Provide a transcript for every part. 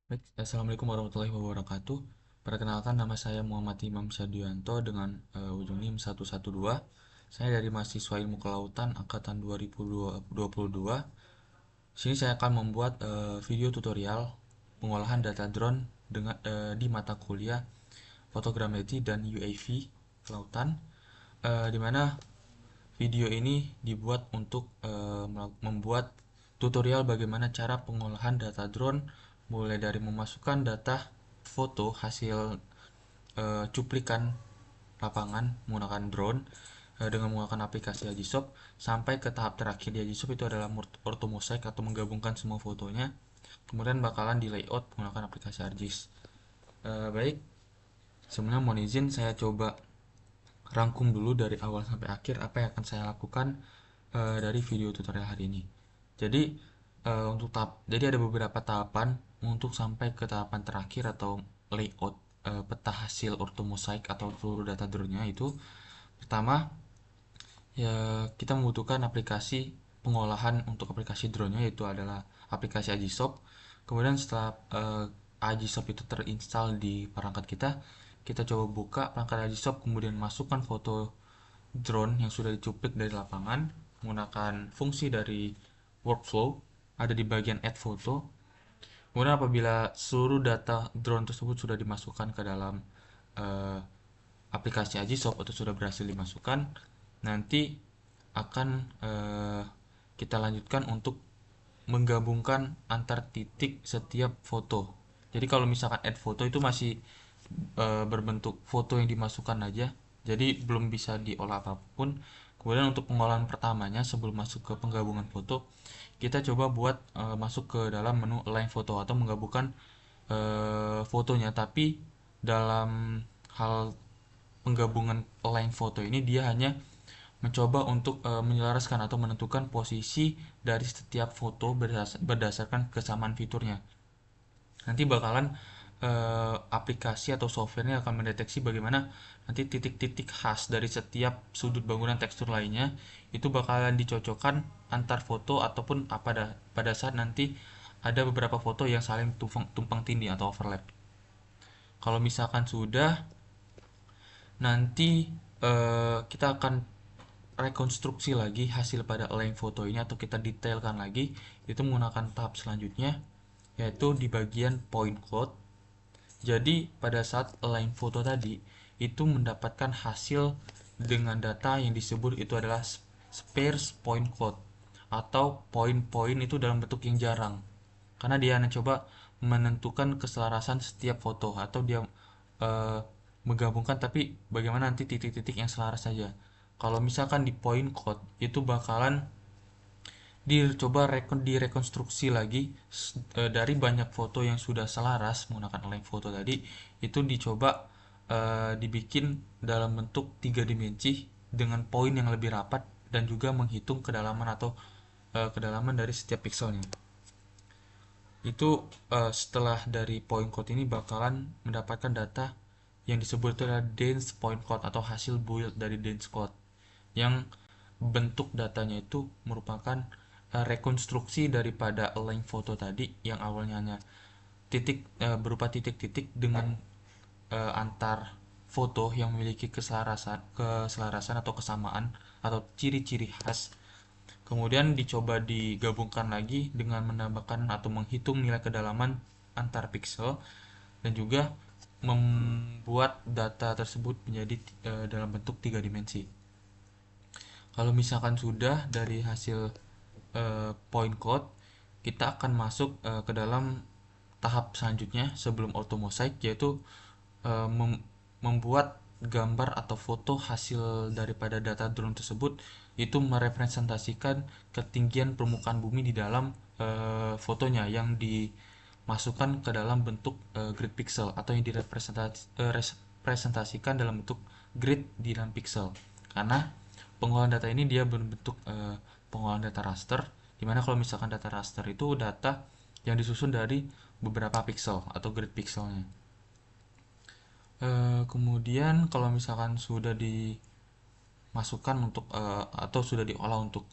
Baik, Assalamualaikum warahmatullahi wabarakatuh. Perkenalkan, nama saya Muhammad Imam Syadianto dengan ujung NIM 112. Saya dari mahasiswa Ilmu Kelautan angkatan 2022. Sini saya akan membuat video tutorial pengolahan data drone di mata kuliah fotogrametri dan UAV kelautan, di mana video ini dibuat untuk membuat tutorial bagaimana cara pengolahan data drone, mulai dari memasukkan data foto hasil cuplikan lapangan menggunakan drone dengan menggunakan aplikasi Agisoft sampai ke tahap terakhir di Agisoft itu adalah orthomosaic atau menggabungkan semua fotonya. Kemudian bakalan di layout menggunakan aplikasi ArcGIS. Baik, sebenarnya mohon izin saya coba rangkum dulu dari awal sampai akhir apa yang akan saya lakukan dari video tutorial hari ini. Jadi jadi ada beberapa tahapan untuk sampai ke tahapan terakhir atau layout peta hasil ortomosaik atau seluruh data drone-nya itu. Pertama, ya kita membutuhkan aplikasi pengolahan untuk aplikasi drone-nya, yaitu adalah aplikasi Agisoft. Kemudian setelah Agisoft itu terinstall di perangkat kita, kita coba buka perangkat Agisoft, kemudian masukkan foto drone yang sudah dicuplik dari lapangan menggunakan fungsi dari workflow ada di bagian add photo. Kemudian apabila seluruh data drone tersebut sudah dimasukkan ke dalam uh, aplikasi Agisoft atau sudah berhasil dimasukkan, nanti akan kita lanjutkan untuk menggabungkan antar titik setiap foto. Jadi kalau misalkan add foto itu masih berbentuk foto yang dimasukkan aja, jadi belum bisa diolah apapun. Kemudian untuk pengolahan pertamanya sebelum masuk ke penggabungan foto, kita coba buat masuk ke dalam menu align foto atau menggabungkan fotonya, tapi dalam hal penggabungan align foto ini dia hanya mencoba untuk menyelaraskan atau menentukan posisi dari setiap foto berdasarkan kesamaan fiturnya. Nanti bakalan aplikasi atau softwarenya akan mendeteksi bagaimana nanti titik-titik khas dari setiap sudut bangunan tekstur lainnya itu bakalan dicocokkan antar foto ataupun pada saat nanti ada beberapa foto yang saling tumpang tindih atau overlap. Kalau misalkan sudah, nanti kita akan rekonstruksi lagi hasil pada align foto ini atau kita detailkan lagi itu menggunakan tahap selanjutnya, yaitu di bagian point cloud. Jadi pada saat align foto tadi itu mendapatkan hasil dengan data yang disebut itu adalah sparse point cloud atau poin-poin itu dalam bentuk yang jarang, karena dia akan coba menentukan keselarasan setiap foto atau dia eh, menggabungkan tapi bagaimana nanti titik-titik yang selaras saja. Kalau misalkan di point cloud itu bakalan dicoba direkonstruksi lagi dari banyak foto yang sudah selaras menggunakan align foto tadi, itu dicoba dibikin dalam bentuk tiga dimensi dengan poin yang lebih rapat dan juga menghitung kedalaman atau kedalaman dari setiap pixelnya. Itu setelah dari point cloud ini bakalan mendapatkan data yang disebut adalah dense point cloud atau hasil build dari dense cloud, yang bentuk datanya itu merupakan rekonstruksi daripada align foto tadi yang awalnya hanya berupa titik-titik dengan antar foto yang memiliki keselarasan atau kesamaan atau ciri-ciri khas. Kemudian dicoba digabungkan lagi dengan menambahkan atau menghitung nilai kedalaman antar pixel dan juga membuat data tersebut menjadi dalam bentuk tiga dimensi. Kalau misalkan sudah dari hasil point cloud, kita akan masuk ke dalam tahap selanjutnya sebelum automosaic, yaitu membuat gambar atau foto hasil daripada data drone tersebut itu merepresentasikan ketinggian permukaan bumi di dalam fotonya yang dimasukkan ke dalam bentuk grid pixel atau yang direpresentasikan dalam bentuk grid di dalam pixel, karena pengolahan data ini dia berbentuk pengolahan data raster, dimana kalau misalkan data raster itu data yang disusun dari beberapa pixel atau grid pixelnya. Kemudian kalau misalkan sudah dimasukkan untuk atau sudah diolah untuk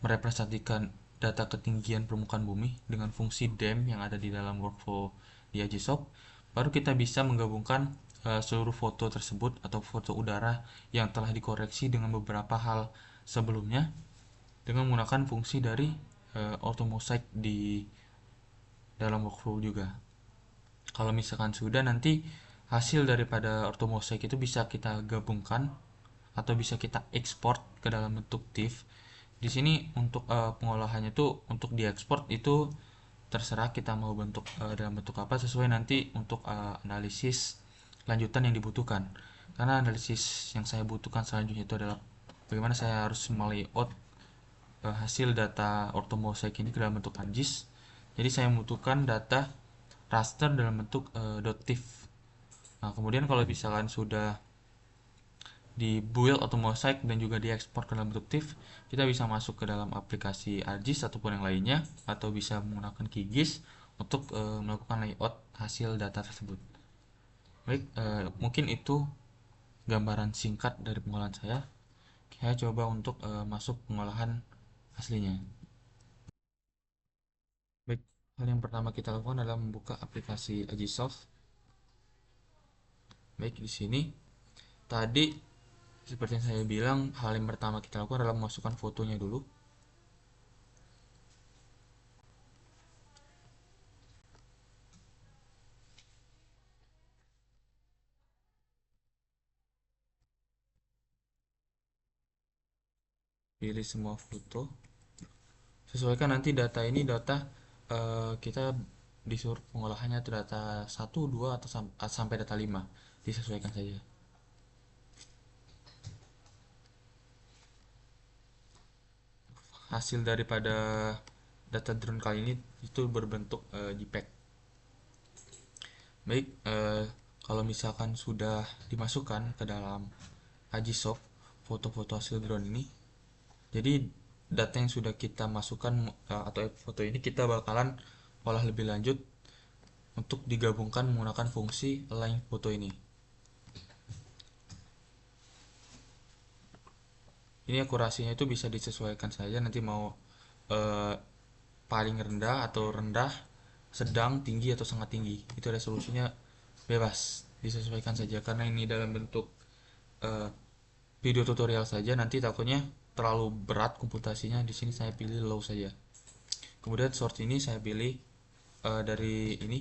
merepresentasikan data ketinggian permukaan bumi dengan fungsi DEM yang ada di dalam workflow di Agisoft, baru kita bisa menggabungkan seluruh foto tersebut atau foto udara yang telah dikoreksi dengan beberapa hal sebelumnya dengan menggunakan fungsi dari auto mosaic di dalam workflow juga. Kalau misalkan sudah, nanti hasil daripada auto mosaic itu bisa kita gabungkan atau bisa kita ekspor ke dalam bentuk TIFF. Di sini untuk pengolahannya tuh untuk diekspor itu terserah kita mau bentuk dalam bentuk apa, sesuai nanti untuk analisis lanjutan yang dibutuhkan. Karena analisis yang saya butuhkan selanjutnya itu adalah bagaimana saya harus melayout hasil data orthomosaic ini ke dalam bentuk ArcGIS. Jadi saya membutuhkan data raster dalam bentuk .tif. Nah, kemudian kalau misalkan sudah di build atau mosaic dan juga diekspor ke dalam bentuk TIFF, kita bisa masuk ke dalam aplikasi ArcGIS ataupun yang lainnya, atau bisa menggunakan QGIS untuk melakukan layout hasil data tersebut. Baik, mungkin itu gambaran singkat dari pengolahan saya. Saya coba untuk masuk pengolahan aslinya. Baik, hal yang pertama kita lakukan adalah membuka aplikasi Agisoft. Baik, di sini tadi seperti yang saya bilang, hal yang pertama kita lakukan adalah memasukkan fotonya dulu. Pilih semua foto. Sesuaikan nanti data ini, data kita disuruh pengolahannya itu data 1, 2 atau sampai data 5. Disesuaikan saja. Hasil daripada data drone kali ini itu berbentuk JPEG. Baik, kalau misalkan sudah dimasukkan ke dalam Agisoft foto-foto hasil drone ini, jadi data yang sudah kita masukkan atau foto ini kita bakalan olah lebih lanjut untuk digabungkan menggunakan fungsi align foto ini. Ini akurasinya itu bisa disesuaikan saja, nanti mau eh, paling rendah atau rendah, sedang, tinggi atau sangat tinggi. Itu resolusinya bebas, disesuaikan saja karena ini dalam bentuk eh, video tutorial saja, nanti takutnya terlalu berat komputasinya. Di sini saya pilih low saja. Kemudian source ini saya pilih dari ini,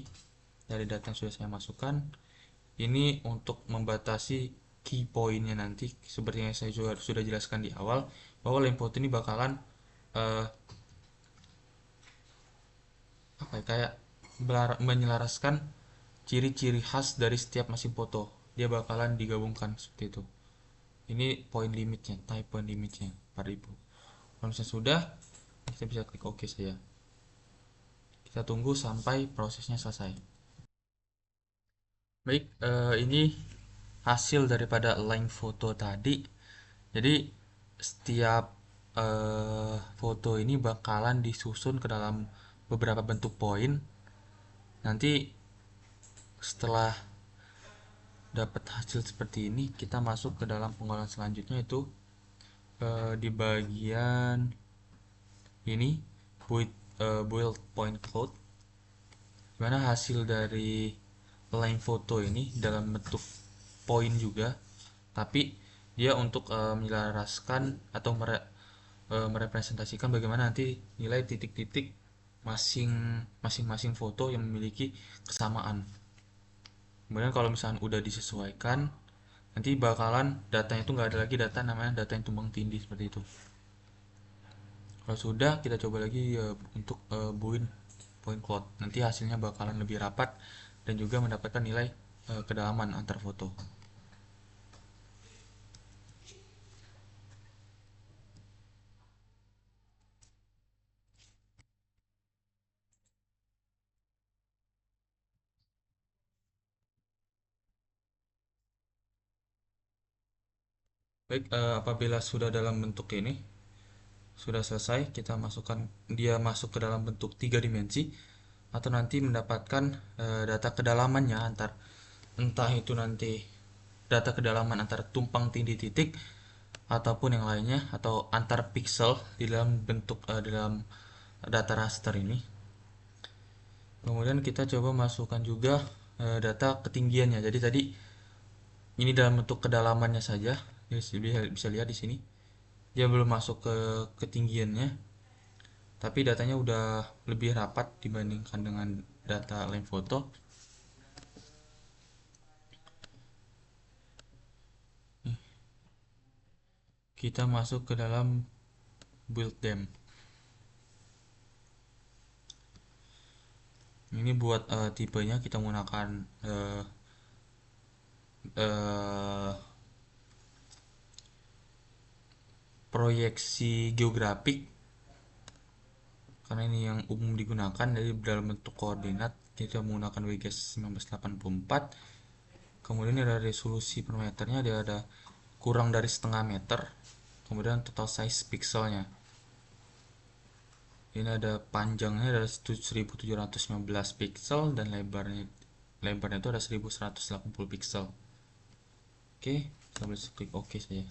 dari data yang sudah saya masukkan. Ini untuk membatasi key pointnya nanti, seperti yang saya juga sudah jelaskan di awal, bahwa lane foto ini bakalan uh, apa ya, kayak menyelaraskan ciri-ciri khas dari setiap mesin foto. Dia bakalan digabungkan seperti itu. Ini poin limitnya, type point limitnya 4000. Kalau misalnya sudah, kita bisa klik OK saja. Kita tunggu sampai prosesnya selesai. Baik, ini hasil daripada align foto tadi. Jadi setiap foto ini bakalan disusun ke dalam beberapa bentuk poin. Nanti setelah dapat hasil seperti ini, kita masuk ke dalam pengolahan selanjutnya, itu di bagian ini build point cloud, dimana hasil dari line foto ini dalam bentuk poin juga, tapi dia untuk menyelaraskan atau merepresentasikan bagaimana nanti nilai titik-titik masing-masing foto yang memiliki kesamaan. Kemudian kalau misalnya udah disesuaikan, nanti bakalan datanya itu nggak ada lagi data namanya data yang tumbang tindih seperti itu. Kalau sudah, kita coba lagi untuk buin point cloud. Nanti hasilnya bakalan lebih rapat dan juga mendapatkan nilai kedalaman antar foto. Baik, apabila sudah dalam bentuk ini, sudah selesai, kita masukkan dia masuk ke dalam bentuk 3 dimensi, atau nanti mendapatkan data kedalamannya antar, entah itu nanti data kedalaman antar tumpang tindih titik ataupun yang lainnya, atau antar pixel di dalam bentuk di dalam data raster ini. Kemudian kita coba masukkan juga data ketinggiannya. Jadi tadi ini dalam bentuk kedalamannya saja. Jadi bisa lihat di sini. Dia belum masuk ke ketinggiannya, tapi datanya udah lebih rapat dibandingkan dengan data lem foto. Kita masuk ke dalam build them. Ini buat tipenya kita menggunakan uh, uh, proyeksi geografik karena ini yang umum digunakan. Jadi dalam bentuk koordinat kita menggunakan WGS 1984. Kemudian ada resolusi per meternya, dia ada kurang dari setengah meter. Kemudian total size pixelnya, ini ada panjangnya ada 1715 pixel dan lebarnya itu ada 1180 pixel. Oke, sambil klik OK saja.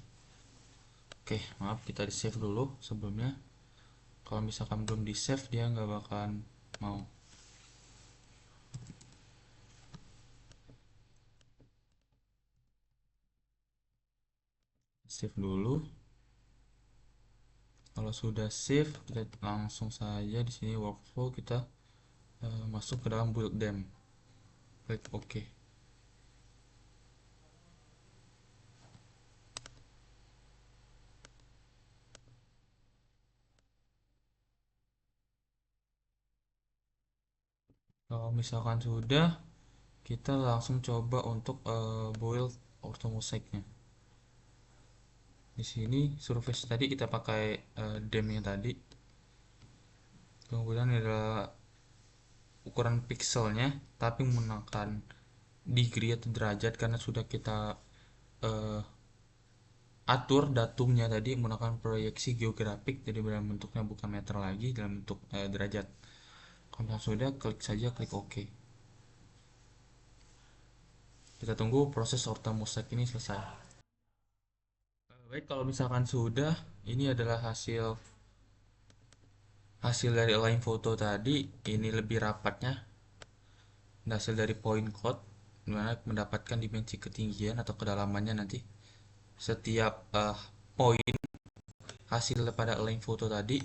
Oke, maaf kita di save dulu sebelumnya. Kalau misalkan belum di save dia nggak bakalan mau. Save dulu. Kalau sudah save, kita langsung saja di sini workflow kita masuk ke dalam build them. Klik OK. Kalau misalkan sudah, kita langsung coba untuk build orthomosaic-nya. Di sini surface tadi kita pakai dem yang tadi. Kemudian ada ukuran pixelnya, tapi menggunakan degree atau derajat karena sudah kita uh, atur datumnya tadi menggunakan proyeksi geografik, jadi dalam bentuknya bukan meter lagi, dalam bentuk derajat. Kalau sudah, klik saja klik OK. Kita tunggu proses orthomosaik ini selesai. Baik, kalau misalkan sudah, ini adalah hasil hasil dari align foto tadi. Ini lebih rapatnya hasil dari point cloud, dimana mendapatkan dimensi ketinggian atau kedalamannya nanti setiap poin hasil pada align foto tadi.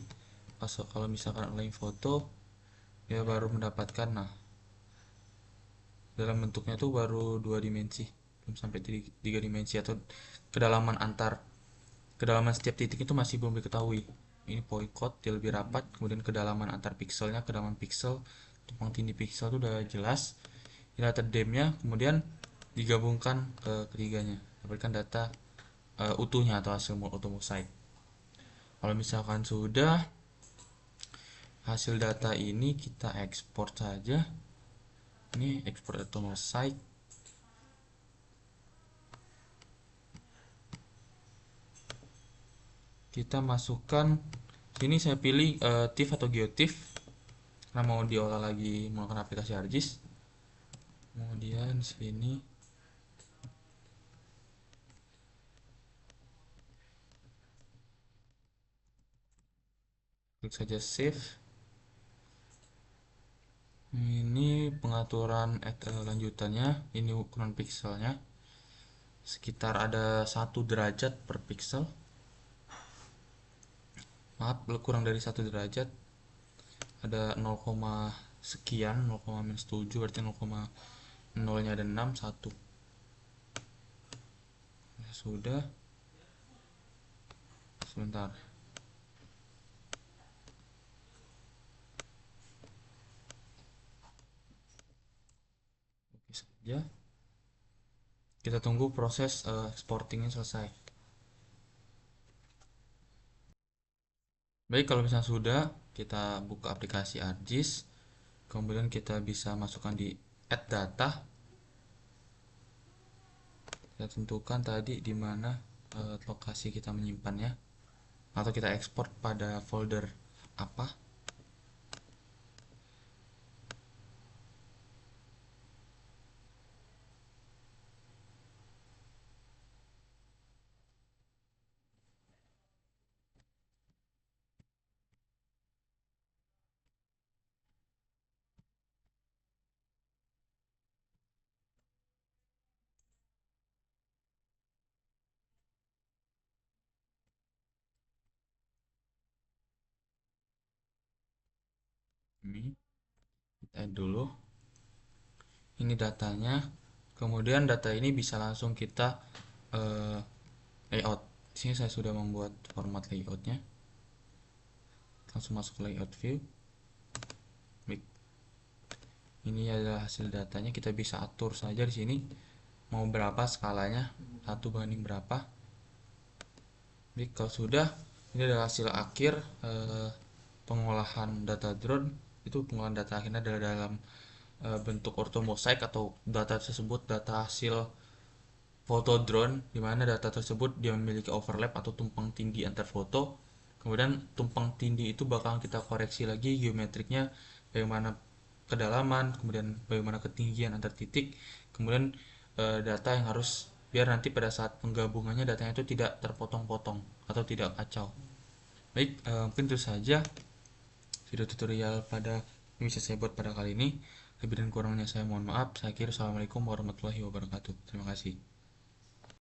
Kalau misalkan align foto dia baru mendapatkan, nah dalam bentuknya tuh baru dua dimensi, belum sampai tiga dimensi, atau kedalaman setiap titik itu masih belum diketahui. Ini point cloud dia lebih rapat, kemudian kedalaman antar pixelnya, kedalaman pixel, tumpang tindih pixel itu udah jelas. Ini data demnya, kemudian digabungkan ke ketiganya, dapatkan data utuhnya atau hasil automosite. Kalau misalkan sudah, hasil data ini kita ekspor saja. Ini ekspor automosite. Kita masukkan sini, saya pilih TIFF atau GeoTIFF karena mau diolah lagi menggunakan aplikasi ArcGIS. Kemudian sini klik saja save. Ini pengaturan lanjutannya, ini ukuran pixelnya sekitar ada 1 derajat per pixel. Maaf, kurang dari 1 derajat, ada 0, sekian, 0,-7, berarti 0, nya ada 6, 1. Ya, sudah, sebentar. Oke saja. Kita tunggu proses exportingnya selesai. Baik, kalau misalnya sudah, kita buka aplikasi ArcGIS. Kemudian kita bisa masukkan di add data. Kita tentukan tadi di mana lokasi kita menyimpannya, atau kita ekspor pada folder apa. Ini kita add dulu. Ini datanya. Kemudian data ini bisa langsung kita eh, layout. Di sini saya sudah membuat format layoutnya. Langsung masuk ke layout view. Baik. Ini adalah hasil datanya. Kita bisa atur saja di sini mau berapa skalanya, 1 banding berapa. Baik, kalau sudah, ini adalah hasil akhir pengolahan data drone. Itu pengolahan data akhirnya adalah dalam bentuk orthomosaik, atau data tersebut data hasil foto drone, di mana data tersebut dia memiliki overlap atau tumpang tindih antar foto. Kemudian tumpang tindih itu bakal kita koreksi lagi geometriknya, bagaimana kedalaman, kemudian bagaimana ketinggian antar titik, kemudian data yang harus biar nanti pada saat penggabungannya datanya itu tidak terpotong-potong atau tidak kacau. Baik, mungkin itu saja video tutorial pada yang bisa saya buat pada kali ini. Lebih dan kurangnya saya mohon maaf. Saya kira assalamualaikum warahmatullahi wabarakatuh. Terima kasih.